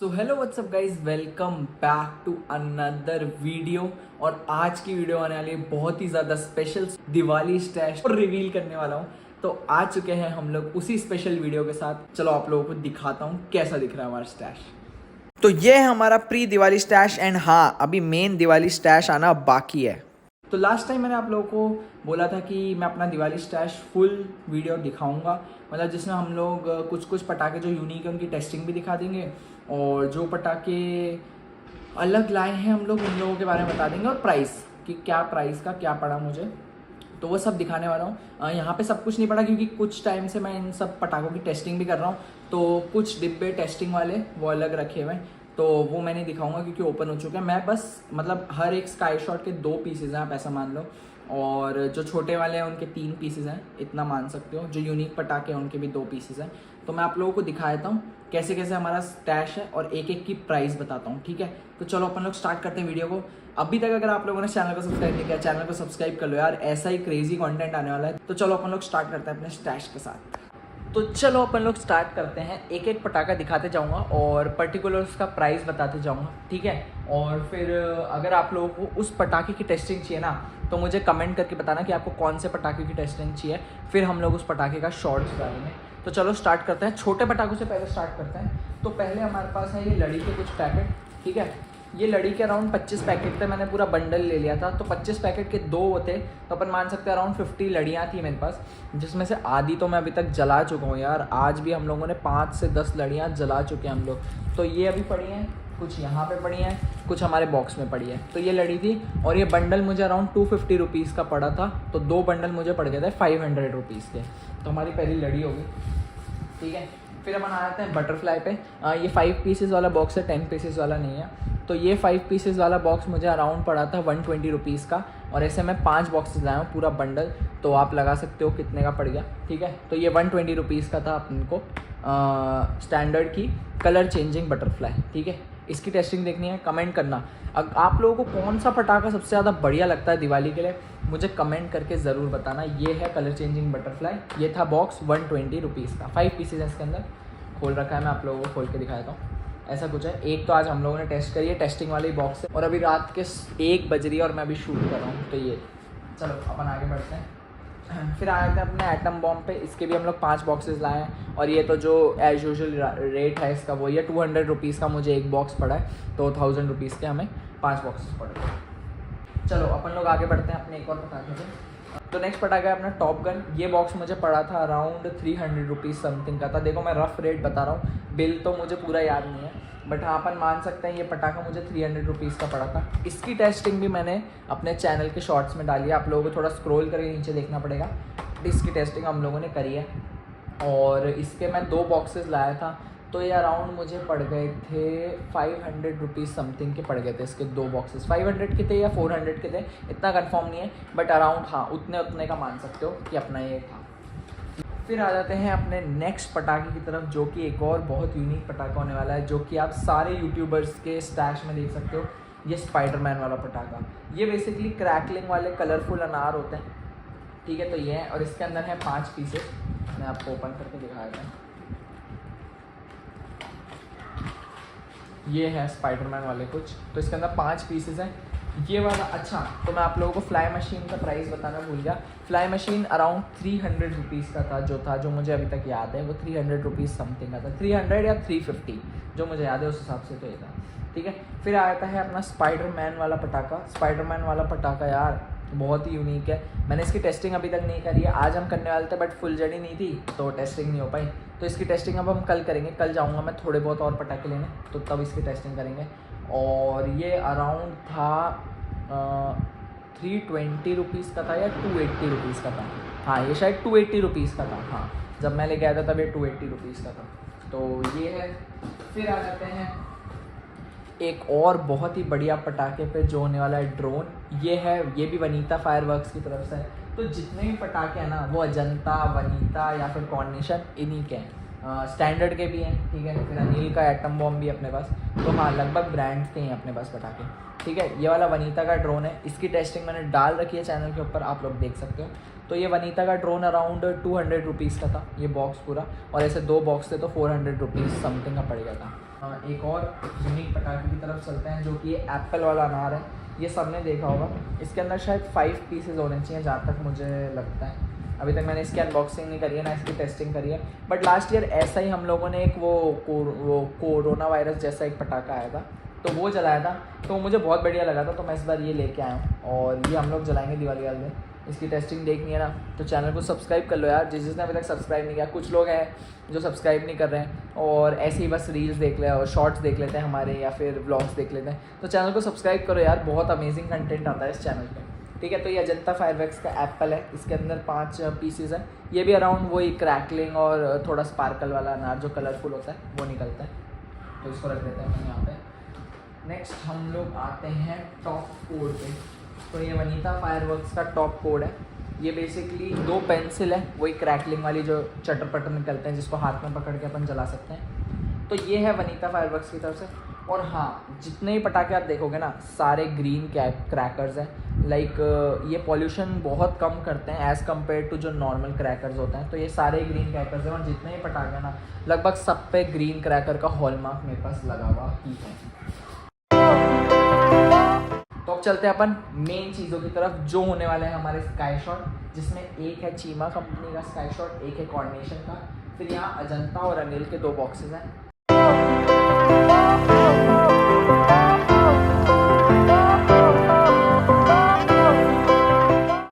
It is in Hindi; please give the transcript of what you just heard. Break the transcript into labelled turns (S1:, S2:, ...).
S1: So hello what's up guys, welcome back to another video. और आज की वीडियो आने वाली है बहुत ही ज़्यादा स्पेशल, दिवाली स्टैश और रिवील करने वाला हूँ। तो आ चुके हैं हम लोग उसी स्पेशल वीडियो के साथ। चलो आप लोगों को दिखाता हूँ कैसा दिख रहा है हमारा स्टैश। तो ये है हमारा प्री दिवाली स्टैश एंड हाँ, अभी मेन दिवाली स्टैश आना बाकी है। तो लास्ट टाइम मैंने आप लोगों को बोला था कि मैं अपना दिवाली स्टैश फुल वीडियो दिखाऊंगा, मतलब जिसमें हम लोग कुछ कुछ पटाखे जो यूनिक है उनकी टेस्टिंग भी दिखा देंगे, और जो पटाखे अलग लाए हैं हम लोग उन लोगों के बारे में बता देंगे, और प्राइस कि क्या प्राइस का क्या पड़ा मुझे, तो वो सब दिखाने वाला हूँ। यहाँ पे सब कुछ नहीं पड़ा क्योंकि कुछ टाइम से मैं इन सब पटाखों की टेस्टिंग भी कर रहा हूँ, तो कुछ डिब्बे टेस्टिंग वाले वो अलग रखे हुए हैं, तो वो मैं नहीं दिखाऊंगा क्योंकि ओपन हो चुके हैं। मैं बस मतलब हर एक स्काई शॉट के 2 पीसेज हैं, आप ऐसा मान लो, और जो छोटे वाले हैं उनके 3 पीसेज हैं, इतना मान सकते हो। जो यूनिक पटाखे हैं उनके भी 2 पीसेज हैं। तो मैं आप लोगों को दिखा देता हूँ कैसे कैसे हमारा स्टैश है और एक एक की प्राइस बताता हूँ, ठीक है। तो चलो अपन लोग स्टार्ट करते हैं वीडियो को। अभी तक अगर आप लोगों ने चैनल को सब्सक्राइब नहीं किया, चैनल को सब्सक्राइब कर लो यार, ऐसा ही क्रेजी कंटेंट आने वाला है। तो चलो अपन लोग स्टार्ट करते हैं अपने स्टैश के साथ। तो चलो अपन लोग स्टार्ट करते हैं। एक एक पटाखा दिखाते जाऊंगा और पर्टिकुलर उसका प्राइस बताते जाऊंगा, ठीक है। और फिर अगर आप लोगों को उस पटाखे की टेस्टिंग चाहिए ना, तो मुझे कमेंट करके बताना कि आपको कौन से पटाखे की टेस्टिंग चाहिए, फिर हम लोग उस पटाखे का शॉर्ट्स डालेंगे। तो चलो स्टार्ट करते हैं। छोटे पटाखों से पहले स्टार्ट करते हैं। तो पहले हमारे पास है ये लड़ी के कुछ पैकेट, ठीक है। ये लड़ी के अराउंड 25 पैकेट थे, मैंने पूरा बंडल ले लिया था। तो 25 पैकेट के 2 थे, तो अपन मान सकते हैं अराउंड 50 लड़ियाँ थी मेरे पास, जिसमें से आधी तो मैं अभी तक जला चुका हूँ यार। आज भी हम लोगों ने 5 से 10 लड़ियाँ जला चुके हैं हम लोग। तो ये अभी पड़ी हैं, कुछ यहाँ पे पड़ी हैं, कुछ हमारे बॉक्स में पड़ी है। तो ये लड़ी थी और ये बंडल मुझे अराउंड 250 रुपीज़ का पड़ा था। तो 2 बंडल मुझे पड़ गए थे 500 रुपीज़ के। तो हमारी पहली लड़ी होगी, ठीक है। फिर अपन आ जाते हैं बटरफ्लाई पे। ये 5 पीसेस वाला बॉक्स है, 10 पीसेस वाला नहीं है। तो ये 5 पीसेस वाला बॉक्स मुझे अराउंड पड़ा था 120 रुपीज़ का, और ऐसे मैं 5 बॉक्सेस लाया हूँ पूरा बंडल। तो आप लगा सकते हो कितने का पड़ गया, ठीक है। तो ये 120 रुपीज़ का था अपन को स्टैंडर्ड की कलर चेंजिंग बटरफ्लाई, ठीक है। इसकी टेस्टिंग देखनी है, कमेंट करना। अब आप लोगों को कौन सा पटाखा सबसे ज़्यादा बढ़िया लगता है दिवाली के लिए, मुझे कमेंट करके ज़रूर बताना। ये है कलर चेंजिंग बटरफ्लाई, ये था बॉक्स 120 रुपीज़ का। 5 पीसेज है इसके अंदर, खोल रखा है, मैं आप लोगों को खोल के दिखा देता हूँ। ऐसा कुछ है। एक तो आज हम लोगों ने टेस्ट करी है, टेस्टिंग वाली बॉक्स है, और अभी रात के 1 बज रही है और मैं अभी शूट कर रहा हूँ। तो ये चलो अपन आगे बढ़ते हैं। फिर आए थे अपने एटम बॉम्ब पे। इसके भी हम लोग 5 बॉक्सेस लाए हैं, और ये तो जो एज यूजुअल रेट है इसका वही है 200 रुपीज़ का मुझे एक बॉक्स पड़ा है। तो 1000 रुपीज़ के हमें 5 बॉक्सेस पड़े। चलो अपन लोग आगे बढ़ते हैं अपने एक और पटाखे पे। तो नेक्स्ट पटाखा है अपना टॉप गन। ये बॉक्स मुझे पड़ा था अराउंड 300 रुपीज़ समथिंग का था। देखो मैं रफ रेट बता रहा हूँ, बिल तो मुझे पूरा याद नहीं है, बट हाँ अपन मान सकते हैं ये पटाखा मुझे 300 रुपीज़ का पड़ा था। इसकी टेस्टिंग भी मैंने अपने चैनल के शॉर्ट्स में डाली है, आप लोगों को थोड़ा स्क्रॉल करके नीचे देखना पड़ेगा। इसकी टेस्टिंग हम लोगों ने करी है, और इसके मैं 2 बॉक्सेस लाया था। तो ये अराउंड मुझे पड़ गए थे 500 रुपीज़ समथिंग के पड़ गए थे इसके 2 बॉक्सेस। 500 के थे या 400 के थे, इतना कंफर्म नहीं है, बट अराउंड हाँ उतने का मान सकते हो कि अपना ये था। फिर आ जाते हैं अपने नेक्स्ट पटाखे की तरफ, जो कि एक और बहुत यूनिक पटाखा होने वाला है, जो कि आप सारे यूट्यूबर्स के स्टैश में देख सकते हो। ये स्पाइडरमैन वाला पटाखा, ये बेसिकली क्रैकलिंग वाले कलरफुल अनार होते हैं, ठीक है। तो ये है, और इसके अंदर है 5 पीसेस। मैं आपको ओपन करके दिखाया था। ये है स्पाइडरमैन वाले कुछ, तो इसके अंदर 5 पीसेस हैं। ये वाला अच्छा, तो मैं आप लोगों को फ्लाई मशीन का प्राइस बताना भूल गया। फ्लाई मशीन अराउंड 300 रुपीज़ का था, जो मुझे अभी तक याद है वो 300 रुपीज़ समथिंग का था, 300 या 350 जो मुझे याद है उस हिसाब से तो ये था, ठीक है। फिर आता है अपना स्पाइडरमैन वाला पटाखा। स्पाइडरमैन वाला पटाखा यार बहुत ही यूनिक है। मैंने इसकी टेस्टिंग अभी तक नहीं करी है, आज हम करने वाले थे बट फुल जड़ी नहीं थी तो टेस्टिंग नहीं हो पाई। तो इसकी टेस्टिंग अब हम कल करेंगे। कल जाऊंगा मैं थोड़े बहुत और पटाखे लेने, तो तब इसकी टेस्टिंग करेंगे। और ये अराउंड था 320 रुपीज़ का था या 280 रुपीज़ का था। हाँ ये शायद 280 रुपीज़ का था, हाँ जब मैं लेके आया था तब ये 280 रुपीज़ का था। तो ये है। फिर आ जाते हैं एक और बहुत ही बढ़िया पटाखे पे जो होने वाला है ड्रोन। ये है, ये भी वनीता फायरवर्क्स की तरफ से है। तो जितने भी पटाखे हैं ना वो अजंता, वनीता या फिर कॉर्निशन इन्हीं के हैं। स्टैंडर्ड के भी हैं, ठीक है। फिर अनिल का एटम बॉम्ब भी अपने पास। तो हाँ लगभग ब्रांड के हैं अपने पास पटाखे, ठीक है। ये वाला वनीता का ड्रोन है, इसकी टेस्टिंग मैंने डाल रखी है चैनल के ऊपर, आप लोग देख सकते हो। तो ये वनीता का ड्रोन अराउंड 200 रुपीज़ का था ये बॉक्स पूरा, और ऐसे 2 बॉक्स थे तो 400 रुपीज़ समथिंग का पड़ गया था। एक और यूनिक पटाखे की तरफ चलते हैं, जो कि एप्पल वाला अनार है। ये सबने देखा होगा। इसके अंदर शायद 5 पीसेज होने चाहिए, जहाँ तक मुझे लगता है। अभी तक मैंने इसकी अनबॉक्सिंग नहीं करी है, ना इसकी टेस्टिंग करी है। बट लास्ट ईयर ऐसा ही हम लोगों ने एक वो कोरोना वायरस जैसा एक पटाखा आया था, तो वो जलाया था, तो मुझे बहुत बढ़िया लगा था। तो मैं इस बार ये लेके आया हूँ और ये हम लोग जलाएंगे दिवाली वाले दिन। इसकी टेस्टिंग देखनी है ना, तो चैनल को सब्सक्राइब कर लो यार, जिसने अभी तक सब्सक्राइब नहीं किया। कुछ लोग हैं जो सब्सक्राइब नहीं कर रहे हैं और ऐसे ही बस रील्स देख ले और शॉर्ट्स देख लेते हैं हमारे, या फिर व्लॉग्स देख लेते हैं। तो चैनल को सब्सक्राइब करो यार, बहुत अमेजिंग कंटेंट आता है इस चैनल पे। ठीक है, तो ये अजंता फायरवर्क्स का एप्पल है। इसके अंदर 5 पीसेज है। ये भी अराउंड वही क्रैकलिंग और थोड़ा स्पार्कल वाला अनार जो कलरफुल होता है वो निकलता है। तो इसको रख देते हैं हम यहाँ पे। नेक्स्ट हम लोग आते हैं टॉप कोड पे। तो ये वनीता फायरवर्क्स का टॉप कोड है। ये बेसिकली 2 पेंसिल है, वही क्रैकलिंग वाली जो चटर पटर निकलते हैं, जिसको हाथ में पकड़ के अपन जला सकते हैं। तो ये है वनीता फायरवर्क्स की तरफ से। और हाँ, जितने ही पटाखे आप देखोगे ना, सारे ग्रीन क्रैकर्स हैं। लाइक ये पॉल्यूशन बहुत कम करते हैं एज़ कम्पेयर टू जो नॉर्मल क्रैकर्स होते हैं। तो ये सारे ग्रीन क्रैकर्स हैं, और जितने ही पटाखे हैं ना, लगभग सब पे ग्रीन क्रैकर का हॉलमार्क मेरे पास लगा हुआ ही है। तो अब चलते हैं अपन मेन चीज़ों की तरफ, जो होने वाले हैं हमारे स्काई शॉट, जिसमें एक है चीमा कंपनी का स्काई शॉट, एक है कॉर्डिनेशन का, फिर यहाँ अजंता और अनिल के 2 बॉक्सेस हैं।